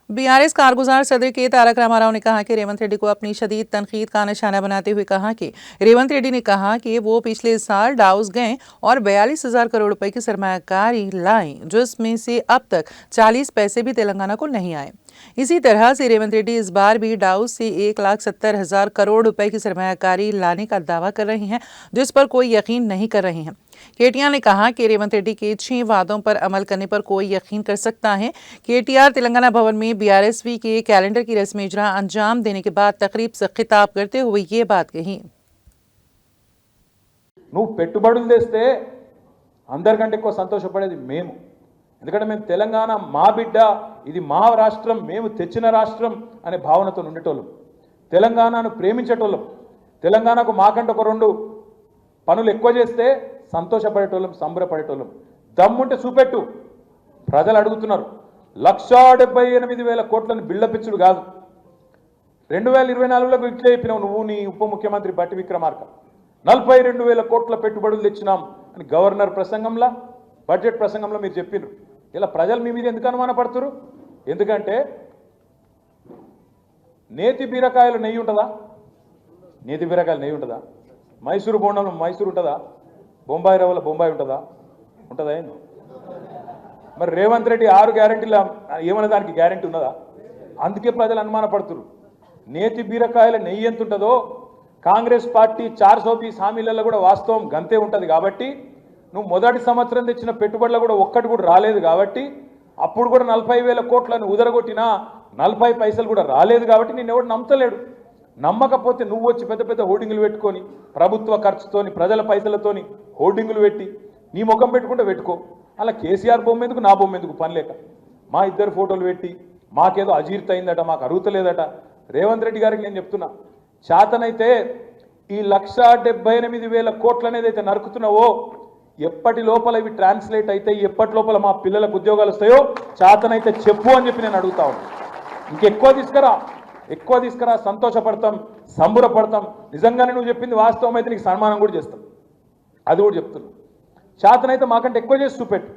BRS कारगुजार सदर के तारक रामाराव ने कहा कि रेवंत रेड्डी को अपनी शदीद तनकीद का निशाना बनाते हुए कहा कि रेवंत रेड्डी ने कहा कि वो पिछले साल डाउस गए और 42,000 करोड़ रुपए की सरमायाकारी लाई, जिसमें से अब तक 40 पैसे भी तेलंगाना को नहीं आए। इसी तरह से रेवंत रेड्डी इस बार भी डाउस से 1,70,000 करोड़ रुपए की सरमायाकारी लाने का दावा कर रहे हैं, जिस पर कोई यकीन नहीं कर रहे हैं। केटीआर ने कहा कि रेवंत रेड्डी के 6 वादों पर अमल करने पर कोई यकीन कर सकता है। केटीआर तेलंगाना भवन में बीआरएसवी के कैलेंडर की रस्म इजरा अंजाम देने के बाद तकरीब से खिताब करते हुए ये बात कही। నువ్వు పెట్టుబడులు తెస్తే అందరికంటే ఎక్కువ సంతోషపడేది మేము, ఎందుకంటే మేము తెలంగాణ మా బిడ్డ, ఇది మా రాష్ట్రం, మేము తెచ్చిన రాష్ట్రం అనే భావనతో ఉండేటోళ్ళం, తెలంగాణను ప్రేమించేటోళ్ళం, తెలంగాణకు మాకంటే ఒక 2 పనులు ఎక్కువ చేస్తే సంతోషపడేటోళ్ళం, సంబరపడేటోళ్ళం. దమ్ముంటే చూపెట్టు. ప్రజలు అడుగుతున్నారు. 1,78,000 కోట్లను బిల్డపిచ్చుడు కాదు. 2024లో ఇట్లా చెప్పినావు నువ్వు, నీ ఉప ముఖ్యమంత్రి బట్టి విక్రమార్క. 42,000 కోట్ల పెట్టుబడులు తెచ్చినాం అని గవర్నర్ ప్రసంగంలో, బడ్జెట్ ప్రసంగంలో మీరు చెప్పినారు. ఇలా ప్రజలు మీ మీద ఎందుకు అనుమానపడుతున్నారు? ఎందుకంటే నేతి బీరకాయలు నెయ్యి ఉంటుందా? నేతి బీరకాయలు నెయ్యి ఉంటుందా? మైసూరు బోండంలో మైసూరు ఉంటుందా? బొంబాయి రవ్వల బొంబాయి ఉంటుందా? ఉంటుందా? ఏంది మరి రేవంత్ రెడ్డి 6 గ్యారెంటీల ఏమన్నా దానికి గ్యారెంటీ ఉన్నదా? అందుకే ప్రజలు అనుమానపడుతున్నారు. నేతి బీరకాయల నెయ్యి ఎంత ఉంటుందో కాంగ్రెస్ పార్టీ 420 హామీలలో కూడా వాస్తవం గంతే ఉంటుంది. కాబట్టి నువ్వు మొదటి సంవత్సరం తెచ్చిన పెట్టుబడులు కూడా ఒక్కటి కూడా రాలేదు. కాబట్టి అప్పుడు కూడా 40,000 కోట్లను ఉదరగొట్టినా 40 పైసలు కూడా రాలేదు. కాబట్టి నేను ఎవడు నమ్మతలేడు. నమ్మకపోతే నువ్వు వచ్చి పెద్ద పెద్ద హోర్డింగులు పెట్టుకొని ప్రభుత్వ ఖర్చుతోని ప్రజల పైసలతోని హోర్డింగులు పెట్టి నీ ముఖం పెట్టుకుంటే పెట్టుకో. అలా కేసీఆర్ బొమ్మ ఎందుకు, నా బొమ్మ ఎందుకు? పని లేక మా ఇద్దరు ఫోటోలు పెట్టి మాకేదో అజీర్తి అయిందట, మాకు అరుగుతలేదట. రేవంత్ రెడ్డి గారికి నేను చెప్తున్నా, చేతనైతే ఈ 1,78,000 కోట్లు అనేది అయితే నరుకుతున్నావో ఎప్పటి లోపల ఇవి ట్రాన్స్లేట్ అయితే, ఎప్పటి లోపల మా పిల్లలకు ఉద్యోగాలు వస్తాయో చేతనైతే చెప్పు అని చెప్పి నేను అడుగుతా ఉన్నాను. ఇంకెక్కువ తీసుకురా, సంతోషపడతాం, సంబరపడతాం. నిజంగానే నువ్వు చెప్పింది వాస్తవం అయితే నీకు సన్మానం కూడా చేస్తాం, అది కూడా చెప్తున్నాను. చేతనైతే మాకంటే ఎక్కువ చేసి చూపెట్టు.